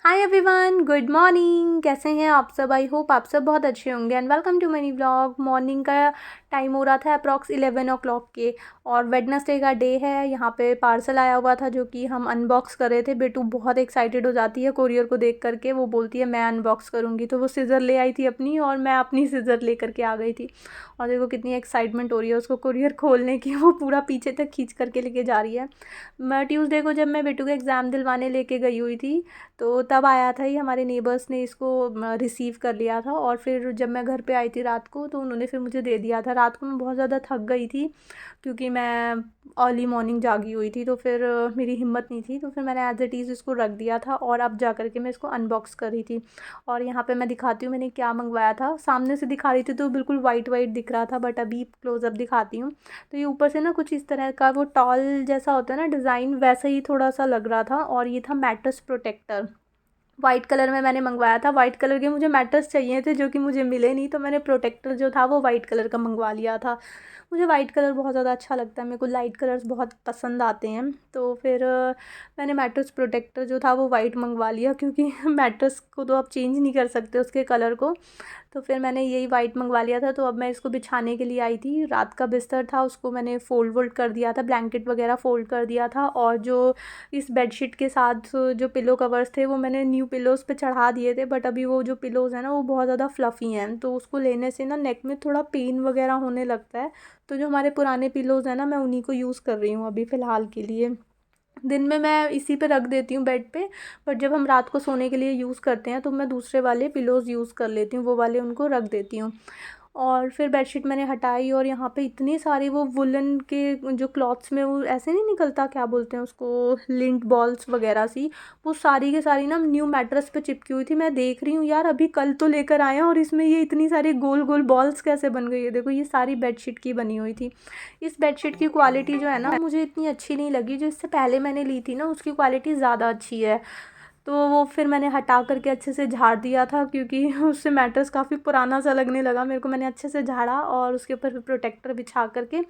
Hi everyone, good morning. कैसे हैं आप सब? आई होप आप सब बहुत अच्छे होंगे and welcome to money vlog. Morning का टाइम हो रहा था अप्रॉक्स 11 o'clock के, और वेडनेसडे का डे है। यहाँ पे पार्सल आया हुआ था जो कि हम अनबॉक्स कर रहे थे। बेटू बहुत एक्साइटेड हो जाती है कोरियर को देख करके, वो बोलती है मैं अनबॉक्स करूँगी, तो वो सीज़र ले आई थी अपनी और मैं अपनी सीज़र ले करके आ गई थी। और देखो कितनी एक्साइटमेंट हो रही है उसको कोरियर खोलने की, वो पूरा पीछे तक खींच करके लेके जा रही है। मैं ट्यूसडे को जब मैं बेटू का एग्ज़ाम दिलवाने लेके गई हुई थी, तो तब आया था। ये हमारे नेबर्स ने इसको रिसीव कर लिया था, और फिर जब मैं घर पे आई थी रात को, तो उन्होंने फिर मुझे दे दिया था। रात को मैं बहुत ज़्यादा थक गई थी क्योंकि मैं अर्ली मॉर्निंग जागी हुई थी, तो फिर मेरी हिम्मत नहीं थी, तो फिर मैंने एज इट इज़ इसको रख दिया था और अब जा कर के मैं इसको अनबॉक्स कर रही थी। और यहाँ पे मैं दिखाती हूँ मैंने क्या मंगवाया था। सामने से दिखा रही थी तो बिल्कुल वाइट वाइट दिख रहा था, बट अभी क्लोज़अप दिखाती हूँ तो ये ऊपर से ना कुछ इस तरह का वो टॉल जैसा होता है ना डिज़ाइन, वैसा ही थोड़ा सा लग रहा था। और ये था मैट्रेस प्रोटेक्टर, वाइट कलर में मैंने मंगवाया था। वाइट कलर के मुझे मैट्रेस चाहिए थे जो कि मुझे मिले नहीं, तो मैंने प्रोटेक्टर जो था वो वाइट कलर का मंगवा लिया था। मुझे वाइट कलर बहुत ज़्यादा अच्छा लगता है, मेरे को लाइट कलर्स बहुत पसंद आते हैं। तो फिर मैंने मैट्रेस प्रोटेक्टर जो था वो वाइट मंगवा लिया, क्योंकि मैट्रेस को तो आप चेंज नहीं कर सकते उसके कलर को। तो फिर मैंने यही वाइट मंगवा लिया था। तो अब मैं इसको बिछाने के लिए आई थी। रात का बिस्तर था उसको मैंने फ़ोल्ड वोल्ड कर दिया था, ब्लैंकेट वगैरह फ़ोल्ड कर दिया था। और जो इस बेडशीट के साथ जो पिलो कवर्स थे वो मैंने न्यू पिलोज़ पे चढ़ा दिए थे, बट अभी वो जो पिलोज़ हैं ना वो बहुत ज़्यादा फ्लफ़ी हैं, तो उसको लेने से ना नेक में थोड़ा पेन वगैरह होने लगता है। तो जो हमारे पुराने पिलोज़ हैं ना, मैं उन्हीं को यूज़ कर रही हूँ अभी फ़िलहाल के लिए। दिन में मैं इसी पे रख देती हूँ बेड पे, बट जब हम रात को सोने के लिए यूज़ करते हैं तो मैं दूसरे वाले पिलोज़ यूज़ कर लेती हूँ, वो वाले उनको रख देती हूँ। और फिर बेडशीट मैंने हटाई, और यहाँ पे इतनी सारी वो वुलन के जो क्लॉथ्स में वो ऐसे नहीं निकलता, क्या बोलते हैं उसको, लिंट बॉल्स वगैरह सी, वो सारी की सारी ना न्यू मैट्रेस पे चिपकी हुई थी। मैं देख रही हूँ यार अभी कल तो लेकर आए हैं और इसमें ये इतनी सारी गोल गोल बॉल्स कैसे बन गई है। देखो ये सारी बेडशीट की बनी हुई थी। इस बेडशीट की क्वालिटी जो है ना मुझे इतनी अच्छी नहीं लगी, जो इससे पहले मैंने ली थी ना उसकी क्वालिटी ज़्यादा अच्छी है। तो वो फिर मैंने हटा करके अच्छे से झाड़ दिया था, क्योंकि उससे मैट्रेस काफ़ी पुराना सा लगने लगा मेरे को। मैंने अच्छे से झाड़ा और उसके ऊपर प्रोटेक्टर बिछा करके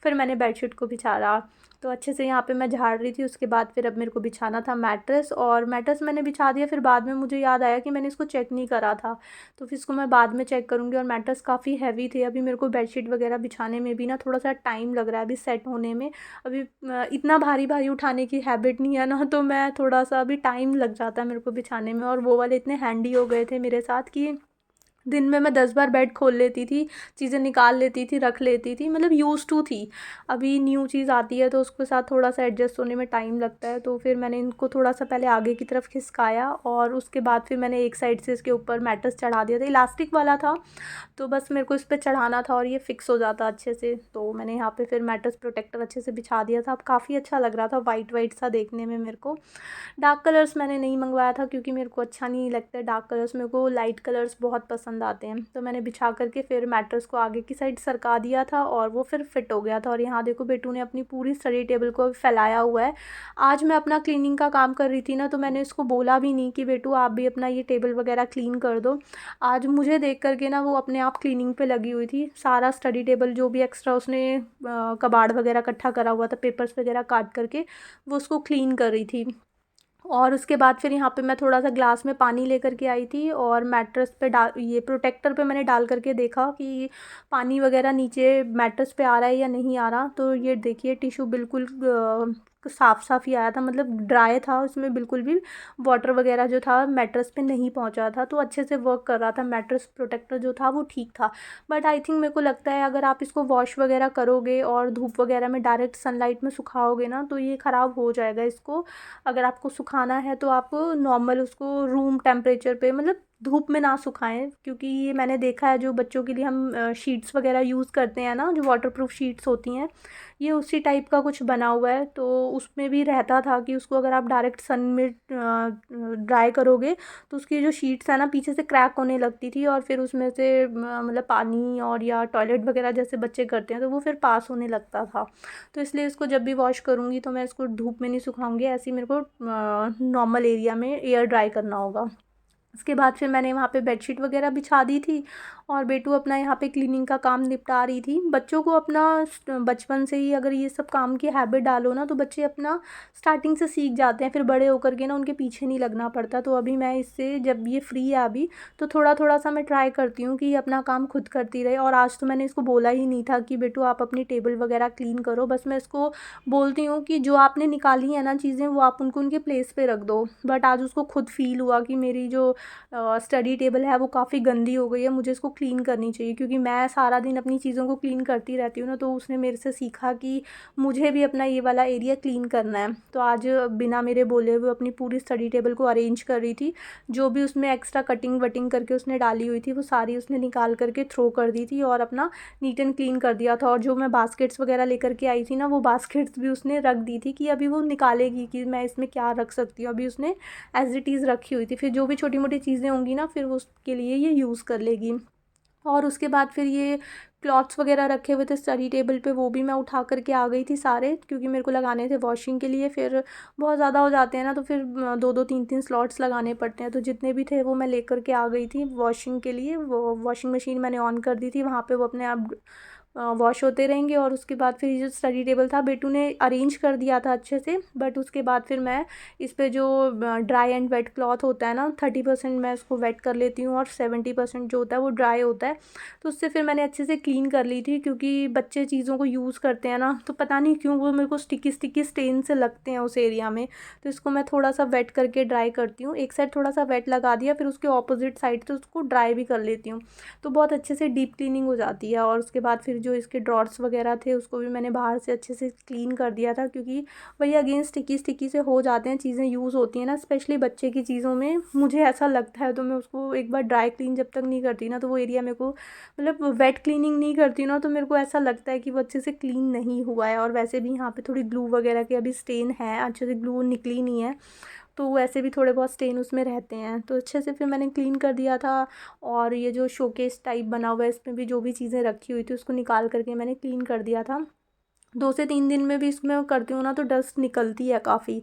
फिर मैंने बेडशीट को बिछाया। तो अच्छे से यहाँ पे मैं झाड़ रही थी। उसके बाद फिर अब मेरे को बिछाना था मैट्रेस, और मैट्रेस मैंने बिछा दिया। फिर बाद में मुझे याद आया कि मैंने इसको चेक नहीं करा था, तो फिर इसको मैं बाद में चेक करूँगी। और मैट्रेस काफ़ी हैवी थे, अभी मेरे को बेडशीट वगैरह बिछाने में भी ना थोड़ा सा टाइम लग रहा है अभी सेट होने में। अभी इतना भारी भारी उठाने की हैबिट नहीं है ना, तो मैं थोड़ा सा अभी टाइम लग जाता है मेरे को बिछाने में। और वो वाले इतने हैंडी हो गए थे मेरे साथ कि दिन में मैं 10 बार बेड खोल लेती थी, चीज़ें निकाल लेती थी, रख लेती थी, मतलब यूज़ टू थी। अभी न्यू चीज़ आती है तो उसके साथ थोड़ा सा एडजस्ट होने में टाइम लगता है। तो फिर मैंने इनको थोड़ा सा पहले आगे की तरफ खिसकाया, और उसके बाद फिर मैंने एक साइड से इसके ऊपर मैट्रेस चढ़ा दिया था। इलास्टिक वाला था, तो बस मेरे को इस पर चढ़ाना था और ये फिक्स हो जाता अच्छे से। तो मैंने यहाँ पे फिर मैट्रेस प्रोटेक्टर अच्छे से बिछा दिया था। अब काफ़ी अच्छा लग रहा था, वाइट वाइट सा देखने में मेरे को। डार्क कलर्स मैंने नहीं मंगवाया था क्योंकि मेरे को अच्छा नहीं लगता है डार्क कलर्स, मेरे को लाइट कलर्स बहुत पसंद आते हैं। तो मैंने बिछा करके फिर मैट्रेस को आगे की साइड सरका दिया था, और वो फिर फिट हो गया था। और यहाँ देखो बेटू ने अपनी पूरी स्टडी टेबल को फैलाया हुआ है। आज मैं अपना क्लीनिंग का काम कर रही थी ना, तो मैंने इसको बोला भी नहीं कि बेटू आप भी अपना ये टेबल वगैरह क्लीन कर दो। आज मुझे देख करके ना वो अपने आप क्लीनिंग पे लगी हुई थी। सारा स्टडी टेबल जो भी एक्स्ट्रा उसने कबाड़ वगैरह इकट्ठा करा हुआ था, पेपर्स वगैरह काट करके, वो उसको क्लीन कर रही थी। और उसके बाद फिर यहाँ पे मैं थोड़ा सा ग्लास में पानी लेकर के आई थी, और मैट्रेस पे डाल, ये प्रोटेक्टर पे मैंने डाल करके देखा कि पानी वगैरह नीचे मैट्रेस पे आ रहा है या नहीं आ रहा। तो ये देखिए टिश्यू बिल्कुल साफ़ साफ़ ही आया था, मतलब ड्राई था, उसमें बिल्कुल भी वाटर वगैरह जो था मैट्रेस पे नहीं पहुँचा था। तो अच्छे से वर्क कर रहा था, मैट्रेस प्रोटेक्टर जो था वो ठीक था। बट आई थिंक मेरे को लगता है अगर आप इसको वॉश वगैरह करोगे और धूप वगैरह में डायरेक्ट सनलाइट में सुखाओगे ना, तो ये ख़राब हो जाएगा। इसको अगर आपको सुखाना है तो आप नॉर्मल उसको रूम टेम्परेचर पे, मतलब धूप में ना सुखाएं, क्योंकि ये मैंने देखा है जो बच्चों के लिए हम शीट्स वगैरह यूज़ करते हैं ना, जो वाटरप्रूफ शीट्स होती हैं, ये उसी टाइप का कुछ बना हुआ है। तो उसमें भी रहता था कि उसको अगर आप डायरेक्ट सन में ड्राई करोगे तो उसकी जो शीट्स है ना पीछे से क्रैक होने लगती थी, और फिर उसमें से मतलब पानी और या टॉयलेट वगैरह जैसे बच्चे करते हैं तो वो फिर पास होने लगता था। तो इसलिए इसको जब भी वॉश करूँगी तो मैं इसको धूप में नहीं सुखाऊंगी, ऐसे ही मेरे को नॉर्मल एरिया में एयर ड्राई करना होगा। उसके बाद फिर मैंने वहाँ पे बेडशीट वगैरह बिछा दी थी और बेटू अपना यहाँ पे क्लीनिंग का काम निपटा रही थी। बच्चों को अपना बचपन से ही अगर ये सब काम की हैबिट डालो ना तो बच्चे अपना स्टार्टिंग से सीख जाते हैं, फिर बड़े होकर के ना उनके पीछे नहीं लगना पड़ता। तो अभी मैं इससे, जब ये फ्री है अभी, तो थोड़ा थोड़ा सा मैं ट्राई करती हूँ कि ये अपना काम खुद करती रहे। और आज तो मैंने इसको बोला ही नहीं था कि बेटू आप अपनी टेबल वगैरह क्लीन करो, बस मैं इसको बोलती हूँ कि जो आपने निकाली है ना चीज़ें वो आप उनको उनके प्लेस पे रख दो। बट आज उसको खुद फील हुआ कि मेरी जो स्टडी टेबल है वो काफ़ी गंदी हो गई है, मुझे इसको क्लीन करनी चाहिए, क्योंकि मैं सारा दिन अपनी चीज़ों को क्लीन करती रहती हूँ ना। तो उसने मेरे से सीखा कि मुझे भी अपना ये वाला एरिया क्लीन करना है। तो आज बिना मेरे बोले हुए अपनी पूरी स्टडी टेबल को अरेंज कर रही थी। जो भी उसमें एक्स्ट्रा कटिंग वटिंग करके उसने डाली हुई थी वो सारी उसने निकाल करके थ्रो कर दी थी और अपना नीट एंड क्लीन कर दिया था। और जो मैं बास्केट्स वगैरह लेकर के आई थी ना, वो बास्केट्स भी उसने रख दी थी कि अभी वो निकालेगी कि मैं इसमें क्या रख सकती हूँ। अभी उसने एज इट इज़ रखी हुई थी, फिर जो भी छोटी मोटी चीज़ें होंगी ना फिर वो उसके लिए ये यूज़ कर लेगी। और उसके बाद फिर ये क्लॉथ्स वगैरह रखे हुए थे स्टडी टेबल पे, वो भी मैं उठा करके आ गई थी सारे, क्योंकि मेरे को लगाने थे वॉशिंग के लिए। फिर बहुत ज़्यादा हो जाते हैं ना तो फिर दो दो तीन तीन स्लॉट्स लगाने पड़ते हैं, तो जितने भी थे वो मैं लेकर के आ गई थी वॉशिंग के लिए। वो वॉशिंग मशीन मैंने ऑन कर दी थी, वहाँ पे वो अपने आप वॉश होते रहेंगे। और उसके बाद फिर ये जो स्टडी टेबल था बेटू ने अरेंज कर दिया था अच्छे से। बट उसके बाद फिर मैं इस पे जो ड्राई एंड वेट क्लॉथ होता है ना, 30% मैं उसको वेट कर लेती हूँ और 70% जो होता है वो ड्राई होता है। तो उससे फिर मैंने अच्छे से क्लीन कर ली थी, क्योंकि बच्चे चीज़ों को यूज़ करते हैं ना तो पता नहीं क्यों वो मेरे को स्टिकी स्टिकी स्टेन से लगते हैं उस एरिया में। तो इसको मैं थोड़ा सा वेट करके ड्राई करती हूँ, एक साइड थोड़ा सा वेट लगा दिया, फिर उसके ऑपोजिट साइड से उसको ड्राई भी कर लेती हूँ। तो बहुत अच्छे से डीप क्लीनिंग हो जाती है। और उसके बाद फिर जो इसके ड्रॉर्स वगैरह थे उसको भी मैंने बाहर से अच्छे से क्लीन कर दिया था, क्योंकि वही अगेन स्टिकी स्टिकी से हो जाते हैं, चीज़ें यूज़ होती हैं ना, स्पेशली बच्चे की चीज़ों में, मुझे ऐसा लगता है। तो मैं उसको एक बार ड्राई क्लीन जब तक नहीं करती ना तो वो एरिया मेरे को, मतलब वेट क्लीनिंग नहीं करती ना तो मेरे को ऐसा लगता है कि वो अच्छे से क्लीन नहीं हुआ है। और वैसे भी यहाँ पे थोड़ी ग्लू वगैरह की अभी स्टेन है, अच्छे से ग्लू निकली नहीं है, तो वैसे भी थोड़े बहुत स्टेन उसमें रहते हैं। तो अच्छे से फिर मैंने क्लीन कर दिया था। और ये जो शोकेस टाइप बना हुआ है इसमें भी जो भी चीज़ें रखी हुई थी उसको निकाल करके मैंने क्लीन कर दिया था। 2 से 3 दिन में भी इसमें करती हूँ ना तो डस्ट निकलती है काफ़ी।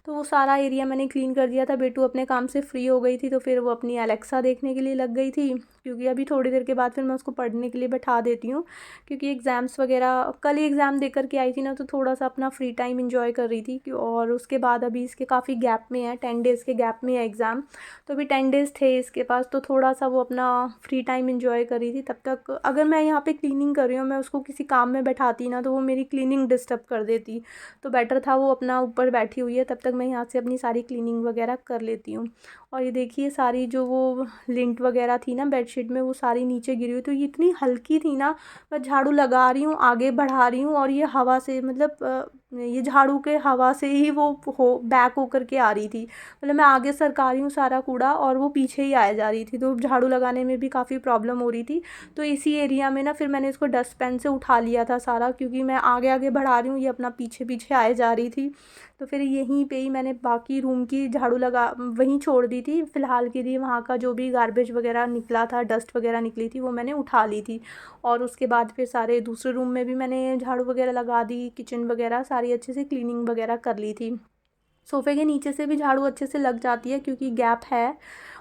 तो वो सारा एरिया मैंने क्लीन कर दिया था। बेटू अपने काम से फ्री हो गई थी तो फिर वो अपनी एलेक्सा देखने के लिए लग गई थी, क्योंकि अभी थोड़ी देर के बाद फिर मैं उसको पढ़ने के लिए बैठा देती हूँ, क्योंकि एग्ज़ाम्स वगैरह कल ही एग्ज़ाम दे कर के आई थी ना तो थोड़ा सा अपना फ्री टाइम इन्जॉय कर रही थी। और उसके बाद अभी इसके काफ़ी गैप में है, 10 डेज़ के गैप में है एग्ज़ाम। तो अभी 10 डेज़ थे इसके पास, तो थोड़ा सा वो अपना फ्री टाइम इन्जॉय कर रही थी। तब तक अगर मैं यहाँ पे क्लीनिंग कर रही हूँ, मैं उसको किसी काम में बैठाती ना तो वो मेरी क्लीनिंग डिस्टर्ब कर देती। तो बेटर था वो अपना ऊपर बैठी हुई है, तब तक मैं यहाँ से अपनी सारी क्लीनिंग वगैरह कर लेती हूँ। और ये देखिए सारी जो वो लिंट वगैरह थी ना बेडशीट में वो सारी नीचे गिरी हुई, तो ये इतनी हल्की थी ना, मैं झाड़ू लगा रही हूँ आगे बढ़ा रही हूँ और ये हवा से, मतलब ये झाड़ू के हवा से ही वो हो बैक होकर के आ रही थी। मतलब मैं आगे सरका रही हूँ सारा कूड़ा और वो पीछे ही आए जा रही थी, तो झाड़ू लगाने में भी काफ़ी प्रॉब्लम हो रही थी। तो इसी एरिया में ना फिर मैंने इसको डस्टबिन से उठा लिया था सारा, क्योंकि मैं आगे आगे बढ़ा रही हूँ, ये अपना पीछे पीछे आए जा रही थी। तो फिर यहीं पे ही मैंने बाकी रूम की झाड़ू लगा वहीं छोड़ दी थी फ़िलहाल के लिए। वहाँ का जो भी गार्बेज वगैरह निकला था, डस्ट वगैरह निकली थी, वो मैंने उठा ली थी। और उसके बाद फिर सारे दूसरे रूम में भी मैंने झाड़ू वगैरह लगा दी, किचन वगैरह सारी अच्छे से क्लीनिंग वगैरह कर ली थी। सोफ़े के नीचे से भी झाड़ू अच्छे से लग जाती है क्योंकि गैप है।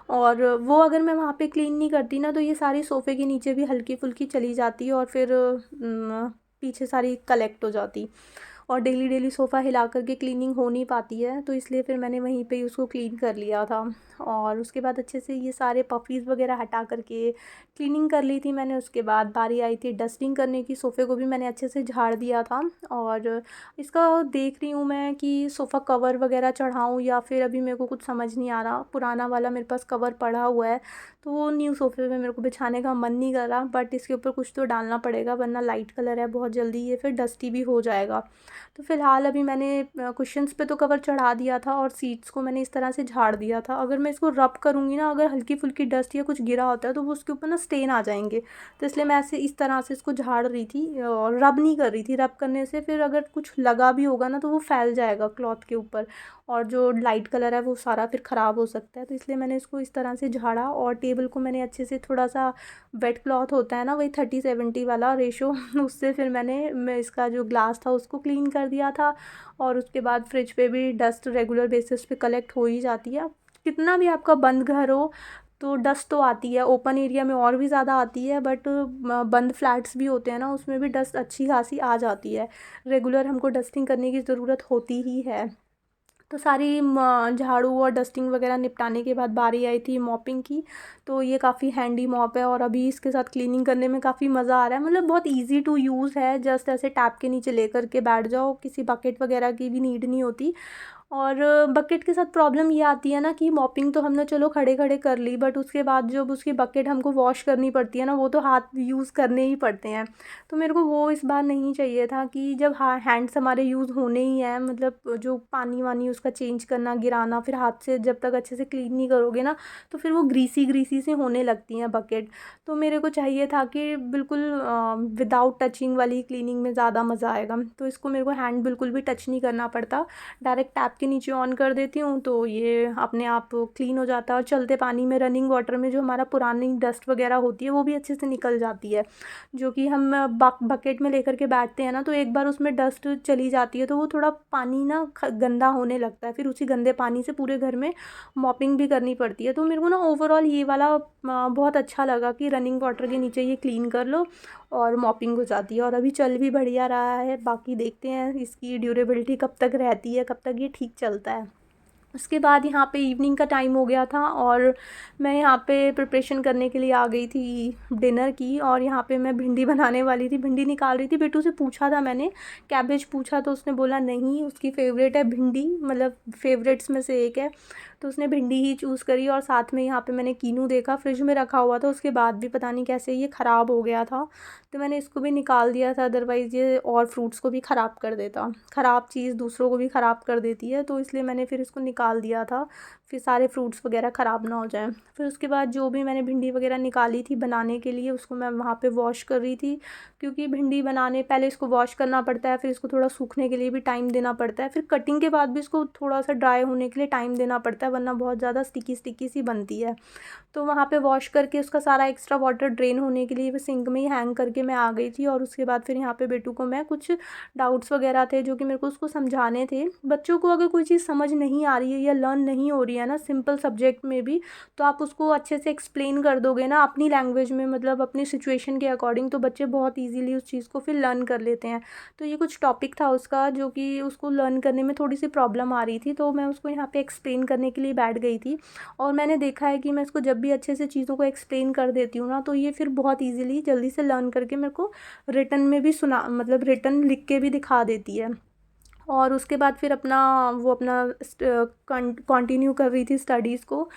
और वो अगर मैं वहाँ पे क्लीन नहीं करती ना तो ये सारी सोफ़े के नीचे भी हल्की फुल्की चली जाती और फिर पीछे सारी कलेक्ट हो जाती। और डेली डेली सोफ़ा हिला करके क्लीनिंग हो नहीं पाती है, तो इसलिए फिर मैंने वहीं पे ही उसको क्लीन कर लिया था। और उसके बाद अच्छे से ये सारे पफ़ीज़ वगैरह हटा करके क्लीनिंग कर ली थी मैंने। उसके बाद बारी आई थी डस्टिंग करने की, सोफ़े को भी मैंने अच्छे से झाड़ दिया था। और इसका देख रही हूँ मैं कि सोफ़ा कवर वगैरह चढ़ाऊँ या फिर अभी मेरे को कुछ समझ नहीं आ रहा। पुराना वाला मेरे पास कवर पड़ा हुआ है, तो वो न्यू सोफ़े पे मेरे को बिछाने का मन नहीं कर रहा, बट इसके ऊपर कुछ तो डालना पड़ेगा वरना लाइट कलर है, बहुत जल्दी ये फिर डस्टी भी हो जाएगा। तो फ़िलहाल अभी मैंने कुशन्स पे तो कवर चढ़ा दिया था और सीट्स को मैंने इस तरह से झाड़ दिया था। अगर मैं इसको रब करूँगी ना, अगर हल्की फुल्की डस्ट या कुछ गिरा होता है तो वो उसके ऊपर ना स्टेन आ जाएंगे, तो इसलिए मैं ऐसे इस तरह से इसको झाड़ रही थी और रब नहीं कर रही थी। रब करने से फिर अगर कुछ लगा भी होगा ना तो वो फैल जाएगा क्लॉथ के ऊपर और जो लाइट कलर है वो सारा फिर ख़राब हो सकता है। तो इसलिए मैंने इसको इस तरह से झाड़ा और टेबल को मैंने अच्छे से थोड़ा सा वेट क्लॉथ होता है ना, वही 30-70 वाला रेशो उससे फिर मैं इसका जो ग्लास था उसको क्लीन कर दिया था। और उसके बाद फ्रिज पे भी डस्ट रेगुलर बेसिस पे कलेक्ट हो ही जाती है, कितना भी आपका बंद घर हो तो डस्ट तो आती है, ओपन एरिया में और भी ज़्यादा आती है, बट बंद फ्लैट्स भी होते हैं ना, उसमें भी डस्ट अच्छी खासी आ जाती है। रेगुलर हमको डस्टिंग करने की ज़रूरत होती ही है। तो सारी झाड़ू और डस्टिंग वगैरह निपटाने के बाद बारी आई थी मॉपिंग की। तो ये काफ़ी हैंडी मॉप है और अभी इसके साथ क्लीनिंग करने में काफ़ी मज़ा आ रहा है। मतलब बहुत इजी टू यूज़ है, जस्ट ऐसे टैप के नीचे लेकर के बैठ जाओ, किसी बकेट वगैरह की भी नीड नहीं होती। और बकेट के साथ प्रॉब्लम ये आती है ना कि मॉपिंग तो हमने चलो खड़े खड़े कर ली, बट उसके बाद जब उसकी बकेट हमको वॉश करनी पड़ती है ना, वो तो हाथ यूज़ करने ही पड़ते हैं। तो मेरे को वो इस बार नहीं चाहिए था कि जब हैंड्स हमारे यूज़ होने ही हैं, मतलब जो पानी वानी उसका चेंज करना, गिराना, फिर हाथ से जब तक अच्छे से क्लीन नहीं करोगे ना, तो फिर वो ग्रीसी ग्रीसी से होने लगती हैं बकेट। तो मेरे को चाहिए था कि बिल्कुल विदाउट टचिंग वाली क्लीनिंग में ज़्यादा मज़ा आएगा। तो इसको मेरे को हैंड बिल्कुल भी टच नहीं करना पड़ता, डायरेक्ट टैप के नीचे ऑन कर देती हूँ तो ये अपने आप क्लीन हो जाता है। और चलते पानी में, रनिंग वाटर में जो हमारा पुरानी डस्ट वगैरह होती है वो भी अच्छे से निकल जाती है। जो कि हम बकेट में लेकर के बैठते हैं ना, तो एक बार उसमें डस्ट चली जाती है तो वो थोड़ा पानी ना गंदा होने लगता है, फिर उसी गंदे पानी से पूरे घर में मॉपिंग भी करनी पड़ती है। तो मेरे को ना ओवरऑल ये वाला बहुत अच्छा लगा कि रनिंग वाटर के नीचे ये क्लीन कर लो और मॉपिंग हो जाती है। और अभी चल भी बढ़िया रहा है, बाकी देखते हैं इसकी ड्यूरेबिलिटी कब तक रहती है, कब तक ये ठीक चलता है। उसके बाद यहाँ पे इवनिंग का टाइम हो गया था और मैं यहाँ पे प्रिपरेशन करने के लिए आ गई थी डिनर की। और यहाँ पे मैं भिंडी बनाने वाली थी, भिंडी निकाल रही थी। बेटू से पूछा था मैंने, कैबेज पूछा तो उसने बोला नहीं, उसकी फ़ेवरेट है भिंडी, मतलब फेवरेट्स में से एक है, तो उसने भिंडी ही चूज़ करी। और साथ में यहाँ पे मैंने कीनू देखा फ्रिज में रखा हुआ था, उसके बाद भी पता नहीं कैसे ये ख़राब हो गया था, तो मैंने इसको भी निकाल दिया था। अदरवाइज़ ये और फ्रूट्स को भी ख़राब कर देता, ख़राब चीज़ दूसरों को भी ख़राब कर देती है, तो इसलिए मैंने फिर इसको निकाल दिया था, फिर सारे फ्रूट्स वगैरह ख़राब ना हो जाएं। फिर उसके बाद जो भी मैंने भिंडी वगैरह निकाली थी बनाने के लिए, उसको मैं वहाँ पे वॉश कर रही थी, क्योंकि भिंडी बनाने पहले इसको वॉश करना पड़ता है, फिर इसको थोड़ा सूखने के लिए भी टाइम देना पड़ता है, फिर कटिंग के बाद भी इसको थोड़ा सा ड्राई होने के लिए टाइम देना पड़ता है, वरना बहुत ज़्यादा स्टिकी स्टिकी सी बनती है। तो वहाँ पे वॉश करके उसका सारा एक्स्ट्रा वाटर ड्रेन होने के लिए सिंक में ही हैंग करके मैं आ गई थी। और उसके बाद फिर यहाँ पे बेटू को मैं कुछ डाउट्स वगैरह थे जो कि मेरे को उसको समझाने थे। बच्चों को अगर कोई चीज़ समझ नहीं आ रही है या लर्न नहीं हो रही है ना, सिंपल सब्जेक्ट में भी, तो आप उसको अच्छे से एक्सप्लेन कर दोगे ना अपनी लैंग्वेज में, मतलब अपनी सिचुएशन के अकॉर्डिंग, तो बच्चे बहुत ईजीली उस चीज़ को फिर लर्न कर लेते हैं। तो ये कुछ टॉपिक था उसका जो कि उसको लर्न करने में थोड़ी सी प्रॉब्लम आ रही थी, तो मैं उसको यहाँ पे एक्सप्लेन करने के लिए बैठ गई थी। और मैंने देखा है कि मैं इसको जब भी अच्छे से चीज़ों को एक्सप्लेन कर देती हूँ ना, तो ये फिर बहुत ईजिली जल्दी से लर्न करके मेरे को रिटन में भी सुना, मतलब रिटन लिख के भी दिखा देती है। और उसके बाद फिर अपना कंटिन्यू कर रही थी स्टडीज़ को।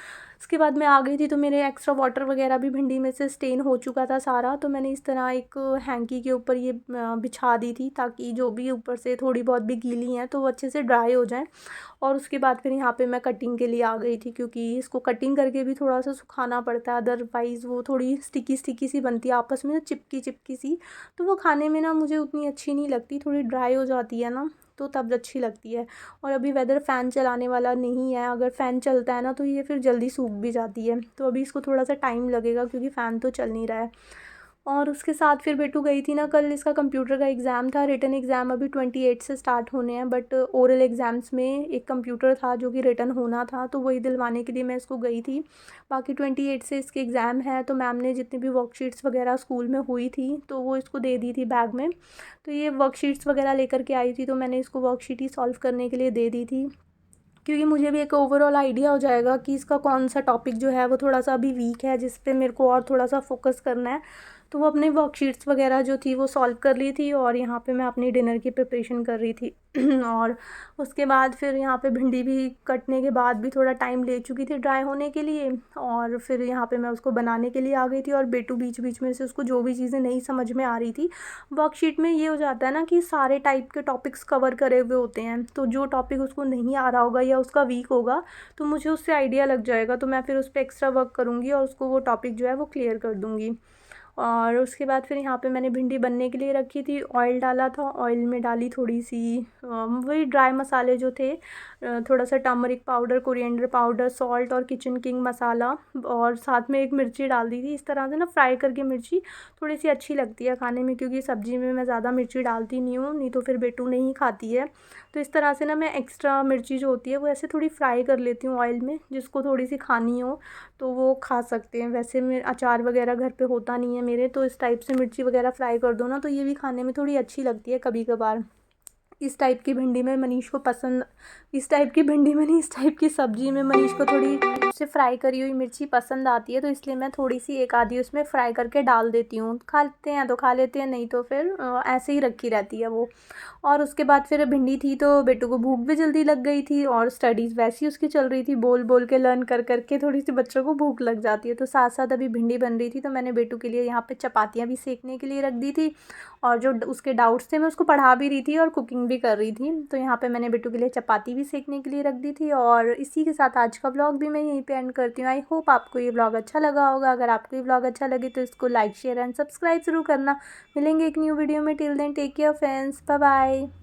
उसके बाद मैं आ गई थी, तो मेरे एक्स्ट्रा वाटर वगैरह भी भिंडी में से स्टेन हो चुका था सारा, तो मैंने इस तरह एक हैंकी के ऊपर ये बिछा दी थी, ताकि जो भी ऊपर से थोड़ी बहुत भी गीली हैं तो वो अच्छे से ड्राई हो जाएं। और उसके बाद फिर यहाँ पे मैं कटिंग के लिए आ गई थी, क्योंकि इसको कटिंग करके भी थोड़ा सा सुखाना पड़ता है, अदरवाइज़ वो थोड़ी स्टिकी स्टिकी सी बनती है आपस में, चिपकी चिपकी सी, तो वो खाने में ना मुझे उतनी अच्छी नहीं लगती, थोड़ी ड्राई हो जाती है ना, तो तब अच्छी लगती है। और अभी वेदर फ़ैन चलाने वाला नहीं है, अगर फ़ैन चलता है ना तो ये फिर जल्दी सूख भी जाती है, तो अभी इसको थोड़ा सा टाइम लगेगा क्योंकि फ़ैन तो चल नहीं रहा है। और उसके साथ फिर बेटू गई थी ना, कल इसका कंप्यूटर का एग्ज़ाम था, रिटन एग्ज़ाम अभी 28 से स्टार्ट होने हैं, बट ओरल एग्ज़ाम्स में एक कंप्यूटर था जो कि रिटन होना था, तो वही दिलवाने के लिए मैं इसको गई थी। बाकी 28 से इसके एग्ज़ाम है, तो मैम ने जितनी भी वर्कशीट्स वगैरह स्कूल में हुई थी तो वो इसको दे दी थी बैग में। तो ये वर्कशीट्स वगैरह लेकर के आई थी, तो मैंने इसको वर्कशीट ही सॉल्व करने के लिए दे दी थी, क्योंकि मुझे भी एक ओवरऑल आइडिया हो जाएगा कि इसका कौन सा टॉपिक जो है वो थोड़ा सा अभी वीक है, जिस पे मेरे को और थोड़ा सा फोकस करना है। तो वो अपने वर्कशीट्स वगैरह जो थी वो सॉल्व कर ली थी, और यहाँ पे मैं अपनी डिनर की प्रिपरेशन कर रही थी। और उसके बाद फिर यहाँ पे भिंडी भी कटने के बाद भी थोड़ा टाइम ले चुकी थी ड्राई होने के लिए, और फिर यहाँ पे मैं उसको बनाने के लिए आ गई थी। और बेटू बीच बीच में से उसको जो भी चीज़ें नहीं समझ में आ रही थी, वर्कशीट में ये हो जाता है ना कि सारे टाइप के टॉपिक्स कवर करे हुए होते हैं, तो जो टॉपिक उसको नहीं आ रहा होगा या उसका वीक होगा तो मुझे उससे आइडिया लग जाएगा, तो मैं फिर उस पर एक्स्ट्रा वर्क करूँगी और उसको वो टॉपिक जो है वो क्लियर कर दूँगी। और उसके बाद फिर यहाँ पे मैंने भिंडी बनने के लिए रखी थी, ऑयल डाला था, ऑयल में डाली थोड़ी सी वही ड्राई मसाले जो थे, थोड़ा सा turmeric powder, coriander powder, salt और किचन किंग मसाला, और साथ में एक मिर्ची डाल दी थी। इस तरह से ना फ्राई करके मिर्ची थोड़ी सी अच्छी लगती है खाने में, क्योंकि सब्ज़ी में मैं ज़्यादा मिर्ची डालती नहीं हूँ, नहीं तो फिर बेटू नहीं खाती है। तो इस तरह से ना मैं एक्स्ट्रा मिर्ची जो होती है वो ऐसे थोड़ी फ्राई कर लेती हूँ ऑयल में, जिसको थोड़ी सी खानी हो तो वो खा सकते हैं। वैसे में अचार वगैरह घर पे होता नहीं है मेरे, तो इस टाइप से मिर्ची वगैरह फ्राई कर दो ना तो ये भी खाने में थोड़ी अच्छी लगती है कभी कभार। इस टाइप की भिंडी में मनीष को पसंद, इस टाइप की भिंडी में नहीं, इस टाइप की सब्ज़ी में मनीष को थोड़ी से फ्राई करी हुई मिर्ची पसंद आती है, तो इसलिए मैं थोड़ी सी एक आधी उसमें फ्राई करके डाल देती हूँ। खा लेते हैं तो खा लेते हैं, नहीं तो फिर ऐसे ही रखी रहती है वो। और उसके बाद फिर भिंडी थी तो बेटू को भूख भी जल्दी लग गई थी, और स्टडीज़ वैसी उसकी चल रही थी, बोल बोल के लर्न कर करके थोड़ी सी बच्चों को भूख लग जाती है। तो साथ साथ अभी भिंडी बन रही थी, तो मैंने बेटू के लिए यहाँ पे चपातियाँ भी सेकने के लिए रख दी थी, और जो उसके डाउट्स थे मैं उसको पढ़ा भी रही थी और कुकिंग भी कर रही थी। तो यहाँ पे मैंने बेटू के लिए चपाती भी सेकने के लिए रख दी थी। और इसी के साथ आज का व्लॉग भी मैं यहीं पे एंड करती हूँ। आई होप आपको ये व्लॉग अच्छा लगा होगा। अगर आपको ये व्लॉग अच्छा लगे तो इसको लाइक शेयर एंड सब्सक्राइब ज़रूर करना। मिलेंगे एक न्यू वीडियो में। Till then take care friends, bye bye.